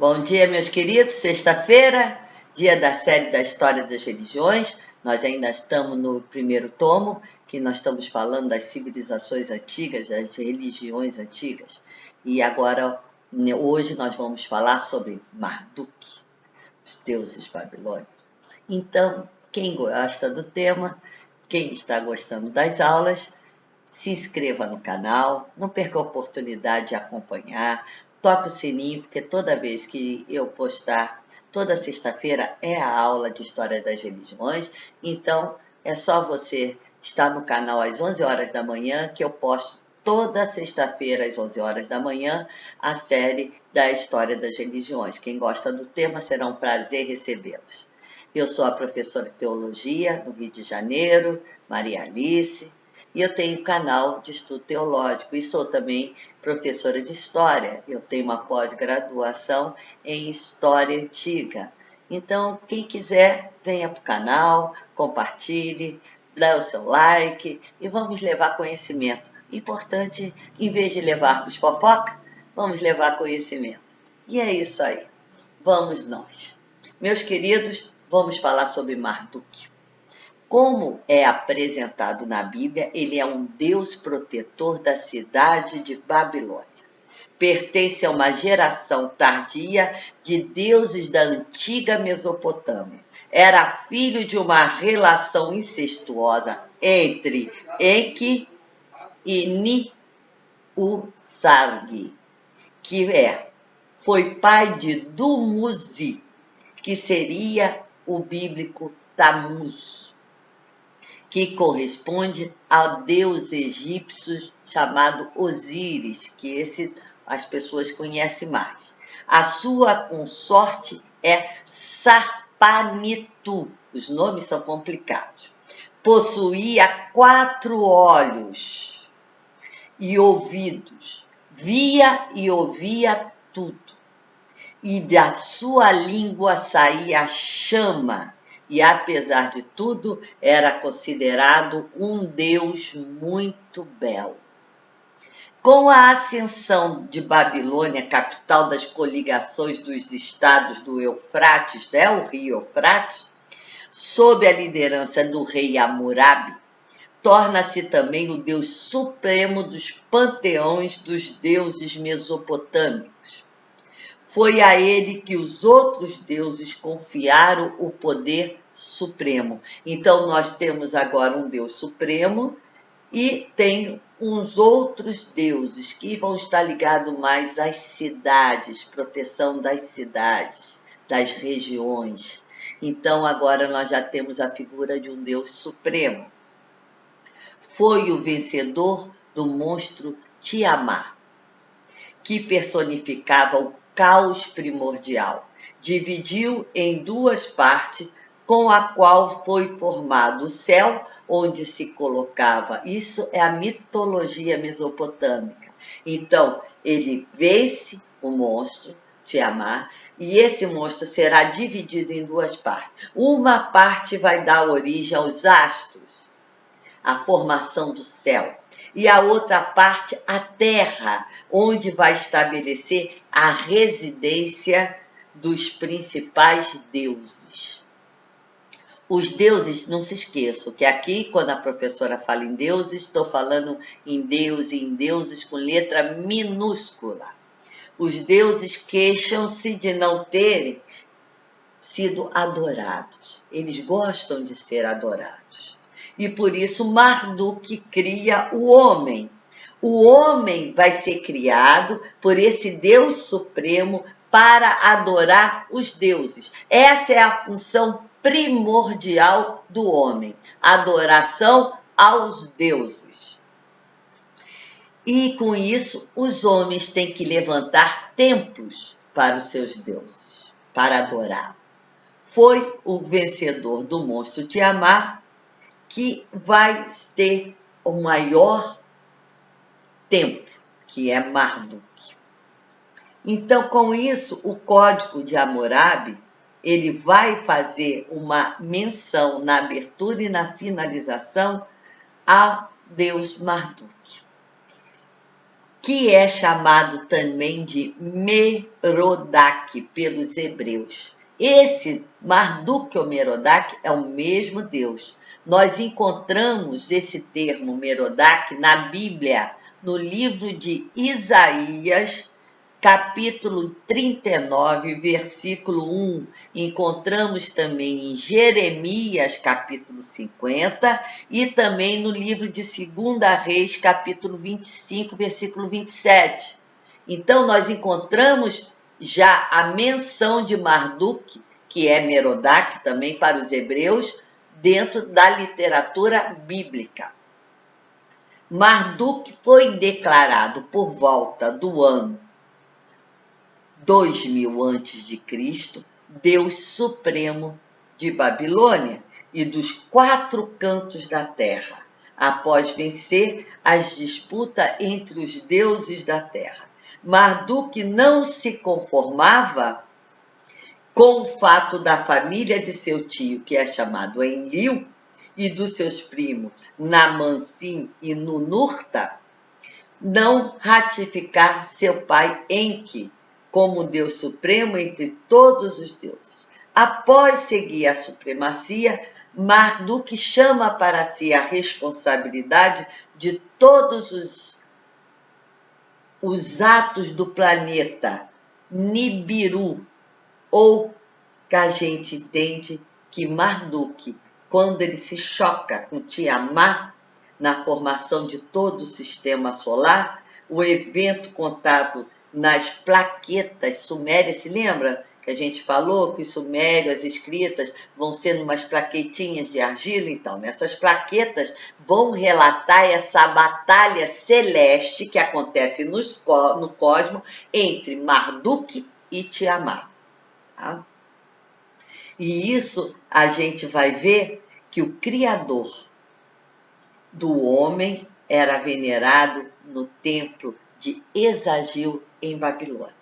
Bom dia, meus queridos. Sexta-feira, dia da série da História das Religiões. Nós ainda estamos no primeiro tomo, que nós estamos falando das civilizações antigas, das religiões antigas. E agora, hoje, nós vamos falar sobre Marduk, os deuses babilônicos. Então, quem gosta do tema, quem está gostando das aulas, se inscreva no canal, não perca a oportunidade de acompanhar, toque o sininho, porque toda vez que eu postar, toda sexta-feira é a aula de História das Religiões, então é só você estar no canal às 11 horas da manhã, que eu posto toda sexta-feira às 11 horas da manhã a série da História das Religiões. Quem gosta do tema, será um prazer recebê-los. Eu sou a professora de Teologia no Rio de Janeiro, Maria Alice, e eu tenho canal de estudo teológico e sou também professora de História. Eu tenho uma pós-graduação em História Antiga. Então, quem quiser, venha para o canal, compartilhe, dê o seu like e vamos levar conhecimento. Importante, em vez de levarmos fofoca, vamos levar conhecimento. E é isso aí. Vamos nós. Meus queridos, vamos falar sobre Marduk. Como é apresentado na Bíblia, ele é um deus protetor da cidade de Babilônia. Pertence a uma geração tardia de deuses da antiga Mesopotâmia. Era filho de uma relação incestuosa entre Enki e Ni-Usargi, foi pai de Dumuzi, que seria o bíblico Tammuz, que corresponde ao deus egípcio chamado Osíris, que as pessoas conhecem mais. A sua consorte é Sarpanitu, os nomes são complicados. Possuía 4 olhos e ouvidos, via e ouvia tudo, e da sua língua saía chama, e apesar de tudo, era considerado um deus muito belo. Com a ascensão de Babilônia, capital das coligações dos estados do Eufrates, o rio Eufrates, sob a liderança do rei Hammurabi, torna-se também o deus supremo dos panteões dos deuses mesopotâmicos. Foi a ele que os outros deuses confiaram o poder supremo. Então, nós temos agora um Deus supremo e tem uns outros deuses que vão estar ligados mais às cidades, proteção das cidades, das regiões. Então, agora nós já temos a figura de um Deus supremo. Foi o vencedor do monstro Tiamat, que personificava o caos primordial. Dividiu em 2 partes, com a qual foi formado o céu, onde se colocava. Isso é a mitologia mesopotâmica. Então, ele vence o monstro, Tiamat, e esse monstro será dividido em 2 partes. Uma parte vai dar origem aos astros, a formação do céu, e a outra parte, a terra, onde vai estabelecer a residência dos principais deuses. Os deuses, não se esqueçam, que aqui, quando a professora fala em deuses, estou falando em Deus e em deuses com letra minúscula. Os deuses queixam-se de não terem sido adorados. Eles gostam de ser adorados. E por isso Marduk cria o homem. O homem vai ser criado por esse Deus Supremo para adorar os deuses. Essa é a função primordial do homem, adoração aos deuses. E com isso, os homens têm que levantar templos para os seus deuses, para adorar. Foi o vencedor do monstro Tiamat que vai ter o maior templo, que é Marduk. Então, com isso, o Código de Hammurabi, ele vai fazer uma menção na abertura e na finalização a Deus Marduk. que é chamado também de Merodach pelos hebreus. Esse Marduk ou Merodach é o mesmo Deus. Nós encontramos esse termo Merodach na Bíblia, no livro de Isaías, capítulo 39, versículo 1. Encontramos também em Jeremias, capítulo 50, e também no livro de 2 Reis, capítulo 25, versículo 27. Então, nós encontramos já a menção de Marduk, que é Merodach também para os hebreus, dentro da literatura bíblica. Marduk foi declarado por volta do ano 2000 a.C., Deus Supremo de Babilônia e dos 4 cantos da terra, após vencer as disputas entre os deuses da terra. Marduk não se conformava com o fato da família de seu tio, que é chamado Enlil, e dos seus primos Namansim e Nunurta, não ratificar seu pai Enki como Deus supremo entre todos os deuses. Após seguir a supremacia, Marduk chama para si a responsabilidade de todos os atos do planeta Nibiru, ou que a gente entende que Marduk, quando ele se choca com Tiamat na formação de todo o sistema solar, o evento contado nas plaquetas sumérias, se lembra que a gente falou que os sumérios, as escritas, vão ser umas plaquetinhas de argila? Então, nessas plaquetas vão relatar essa batalha celeste que acontece no cosmos entre Marduk e Tiamat. Tá? E isso a gente vai ver que o Criador do homem era venerado no templo de Exagil, em Babilônia.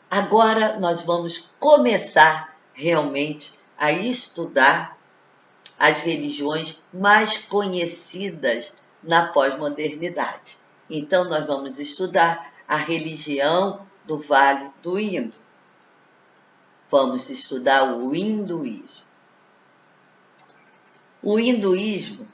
Agora nós vamos começar realmente a estudar as religiões mais conhecidas na pós-modernidade. Então nós vamos estudar a religião do Vale do Indo. Vamos estudar o hinduísmo. O hinduísmo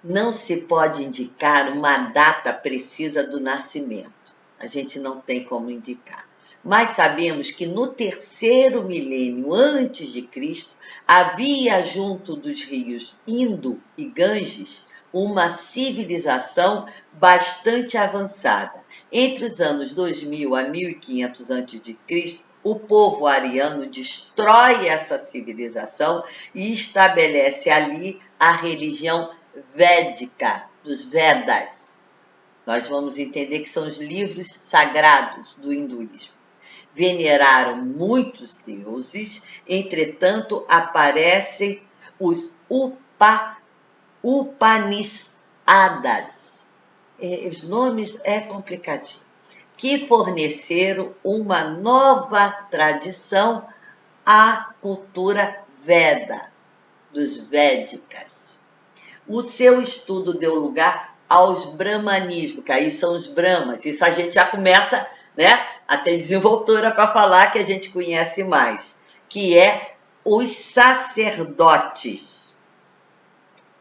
não se pode indicar uma data precisa do nascimento. A gente não tem como indicar. Mas sabemos que no 3º milênio antes de Cristo, havia junto dos rios Indo e Ganges uma civilização bastante avançada. Entre os anos 2000 a 1500 a.C., o povo ariano destrói essa civilização e estabelece ali a religião védica, dos Vedas. Nós vamos entender que são os livros sagrados do hinduísmo. Veneraram muitos deuses, entretanto, aparecem os Upanishadas. Os nomes é complicadinho. Que forneceram uma nova tradição à cultura Veda, dos Védicas. O seu estudo deu lugar aos brahmanismos, que aí são os brahmas. Isso a gente já começa, né, a ter desenvoltura para falar que a gente conhece mais, que é os sacerdotes.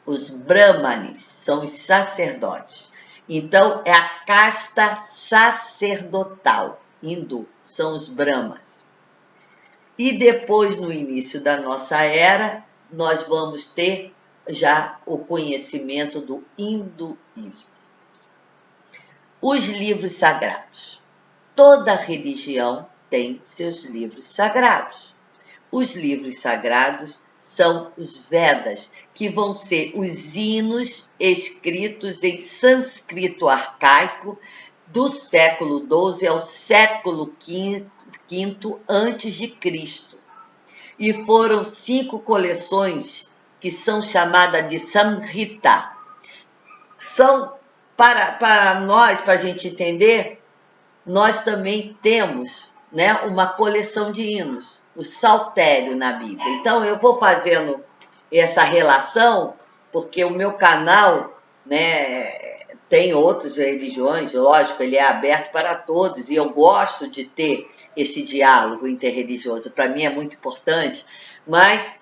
Os brahmanes são os sacerdotes. Então, é a casta sacerdotal hindu, são os brahmas. E depois, no início da nossa era, nós vamos ter já o conhecimento do hinduísmo. Os livros sagrados. Toda religião tem seus livros sagrados. Os livros sagrados são os Vedas, que vão ser os hinos escritos em sânscrito arcaico do século XII ao século V antes de Cristo. E foram 5 coleções que são chamadas de Samhita. São, para nós, para a gente entender, nós também temos, né, uma coleção de hinos, o saltério na Bíblia. Então, eu vou fazendo essa relação, porque o meu canal né? Tem outras religiões, lógico, ele é aberto para todos, e eu gosto de ter esse diálogo interreligioso, para mim é muito importante, mas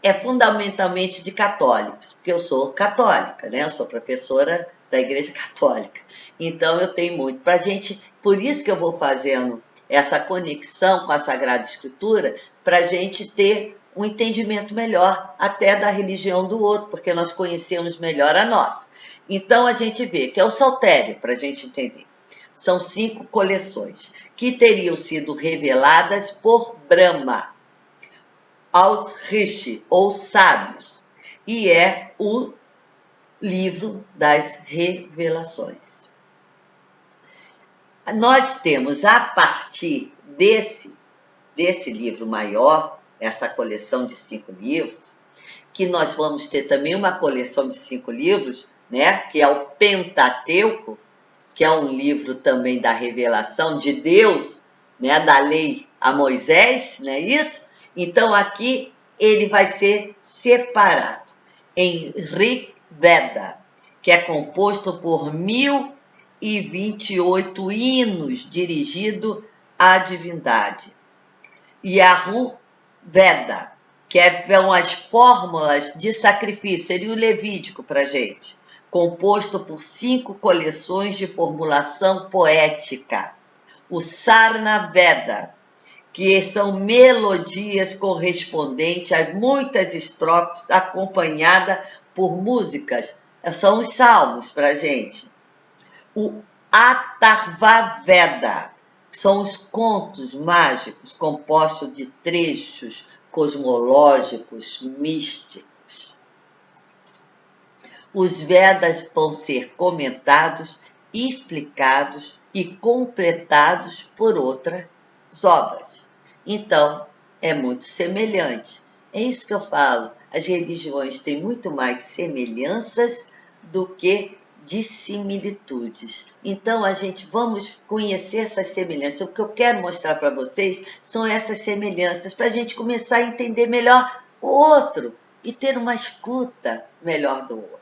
é fundamentalmente de católicos, porque eu sou católica, né? Eu sou professora da Igreja Católica. Então eu tenho muito para a gente, por isso que eu vou fazendo essa conexão com a Sagrada Escritura, para a gente ter um entendimento melhor até da religião do outro, porque nós conhecemos melhor a nossa. Então a gente vê que é o saltério, para a gente entender. São 5 coleções que teriam sido reveladas por Brahma aos rishi, ou sábios, e é o livro das revelações. Nós temos, a partir desse livro maior, essa coleção de 5 livros, que nós vamos ter também uma coleção de 5 livros, né, que é o Pentateuco, que é um livro também da revelação de Deus, né, da lei a Moisés, não é isso? Então aqui ele vai ser separado em Rig Veda, que é composto por 1028 hinos dirigido à divindade. E Yahu Veda, que são as fórmulas de sacrifício, seria o Levítico para a gente, composto por 5 coleções de formulação poética. O Sarna Veda, que são melodias correspondentes a muitas estrofes, acompanhada por músicas. São os salmos para a gente. O Atharva Veda são os contos mágicos compostos de trechos cosmológicos, místicos. Os Vedas vão ser comentados, explicados e completados por outras obras. Então, é muito semelhante. É isso que eu falo. As religiões têm muito mais semelhanças do que dissimilitudes. Então, vamos conhecer essas semelhanças. O que eu quero mostrar para vocês são essas semelhanças, para a gente começar a entender melhor o outro e ter uma escuta melhor do outro.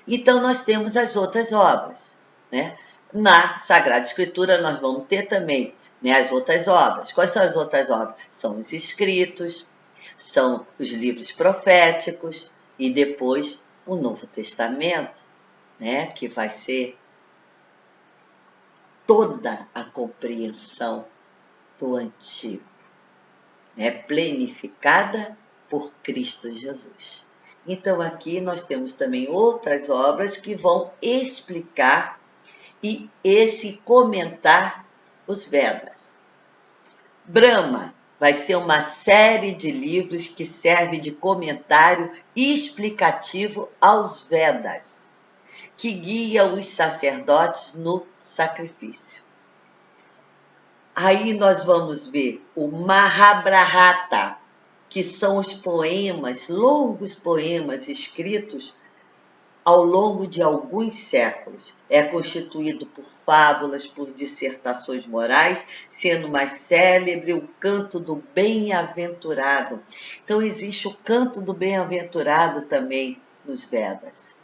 Então, nós temos as outras obras, né? Na Sagrada Escritura, nós vamos ter também, né, as outras obras. Quais são as outras obras? São os escritos, são os livros proféticos e depois o Novo Testamento, né, que vai ser toda a compreensão do Antigo, né, plenificada por Cristo Jesus. Então, aqui nós temos também outras obras que vão explicar e comentar os Vedas. Brahma vai ser uma série de livros que serve de comentário explicativo aos Vedas, que guia os sacerdotes no sacrifício. Aí nós vamos ver o Mahabharata, que são os poemas, longos poemas escritos ao longo de alguns séculos. É constituído por fábulas, por dissertações morais, sendo mais célebre o canto do bem-aventurado. Então existe o canto do bem-aventurado também nos Vedas.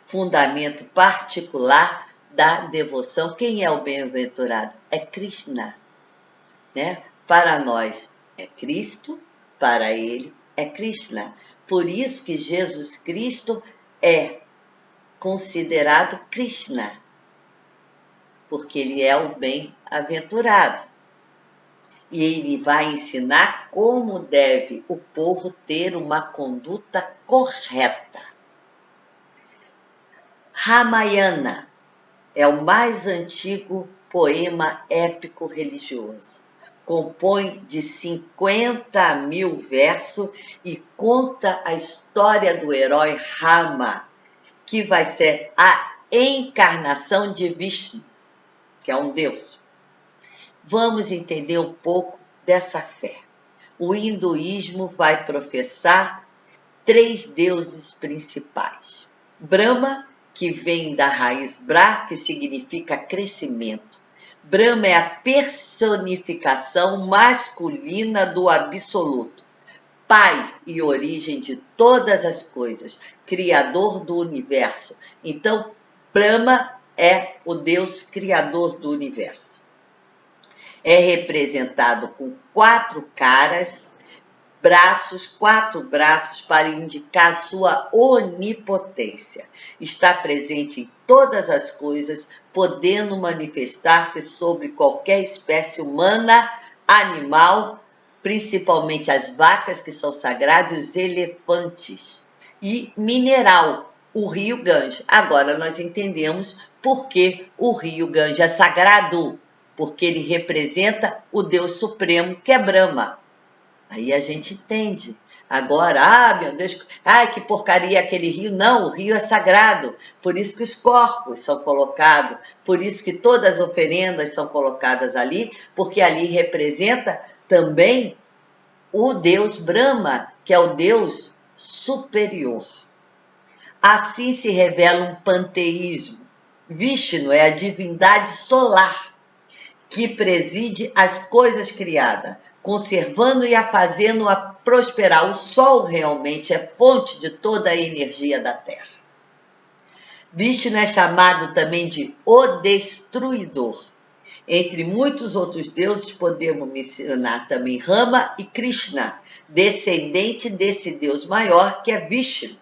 Fundamento particular da devoção. Quem é o bem-aventurado? É Krishna, né? Para nós é Cristo, para ele é Krishna. Por isso que Jesus Cristo é considerado Krishna, porque ele é o bem-aventurado. E ele vai ensinar como deve o povo ter uma conduta correta. Ramayana é o mais antigo poema épico religioso. Compõe de 50.000 versos e conta a história do herói Rama, que vai ser a encarnação de Vishnu, que é um deus. Vamos entender um pouco dessa fé. O hinduísmo vai professar 3 deuses principais. Brahma, que vem da raiz Bra, que significa crescimento. Brahma é a personificação masculina do absoluto. Pai e origem de todas as coisas, Criador do universo. Então, Brahma é o Deus Criador do universo. É representado com 4 caras, quatro braços para indicar sua onipotência. Está presente em todas as coisas, podendo manifestar-se sobre qualquer espécie humana, animal, principalmente as vacas, que são sagradas, e os elefantes. E mineral, o rio Ganges. Agora nós entendemos por que o rio Ganges é sagrado, porque ele representa o Deus Supremo, que é Brahma. Aí a gente entende. Agora, meu Deus, que porcaria aquele rio. Não, o rio é sagrado. Por isso que os corpos são colocados, por isso que todas as oferendas são colocadas ali, porque ali representa também o Deus Brahma, que é o Deus superior. Assim se revela um panteísmo. Vishnu é a divindade solar, que preside as coisas criadas, conservando e a fazendo a prosperar. O Sol realmente é fonte de toda a energia da Terra. Vishnu é chamado também de o Destruidor. Entre muitos outros deuses, podemos mencionar também Rama e Krishna, descendente desse deus maior que é Vishnu.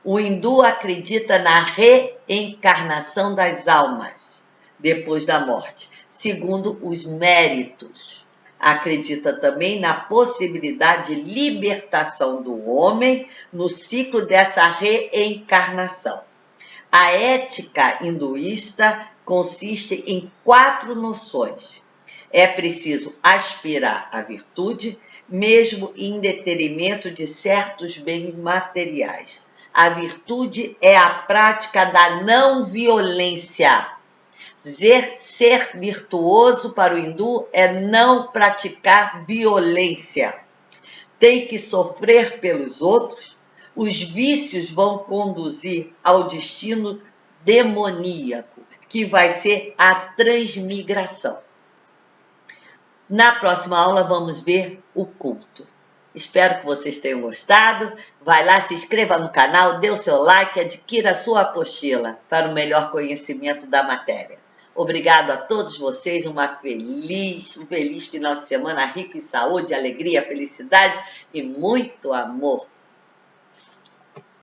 O hindu acredita na reencarnação das almas depois da morte, segundo os méritos. Acredita também na possibilidade de libertação do homem no ciclo dessa reencarnação. A ética hinduísta consiste em 4 noções. É preciso aspirar à virtude, mesmo em detrimento de certos bens materiais. A virtude é a prática da não violência. Ser virtuoso para o hindu é não praticar violência. Tem que sofrer pelos outros. Os vícios vão conduzir ao destino demoníaco, que vai ser a transmigração. Na próxima aula vamos ver o culto. Espero que vocês tenham gostado. Vai lá, se inscreva no canal, dê o seu like, adquira a sua apostila para o melhor conhecimento da matéria. Obrigado a todos vocês, um feliz final de semana rico em saúde, alegria, felicidade e muito amor.